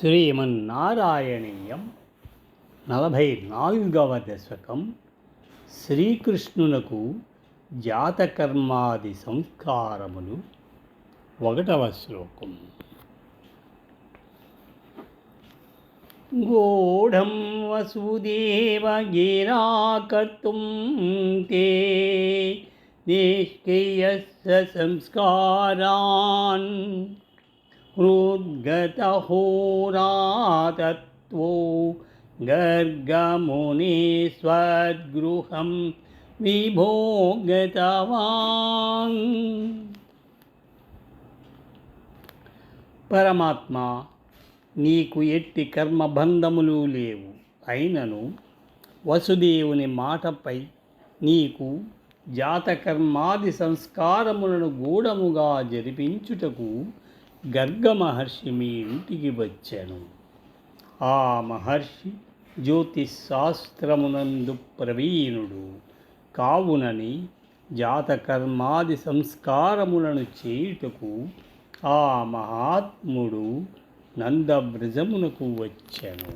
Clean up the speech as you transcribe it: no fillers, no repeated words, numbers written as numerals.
శ్రీమన్నారాయణీయం 44వ దశకం శ్రీకృష్ణునకు జాతకర్మాది సంస్కారములు 1వ శ్లోకం. గూఢం వసుదేవ గిరాకర్తుం తే నిష్క్రియస్య సంస్కారాన్ హృద్గతహోరాతత్వో గర్గమునీస్వద్గృహం విభోగతవాన్. పరమాత్మ, నీకు ఎట్టి కర్మబంధములు లేవు. అయినను వసుదేవుని మాటపై నీకు జాతకర్మాది సంస్కారములను గూఢముగా జరిపించుటకు గర్గ మహర్షి మీ ఇంటికి వచ్చాను. ఆ మహర్షి జ్యోతిశాస్త్రమునందు ప్రవీణుడు కావునని జాతకర్మాది సంస్కారములను చేయుటకు ఆ మహాత్ముడు నందవ్రజమునకు వచ్చాను.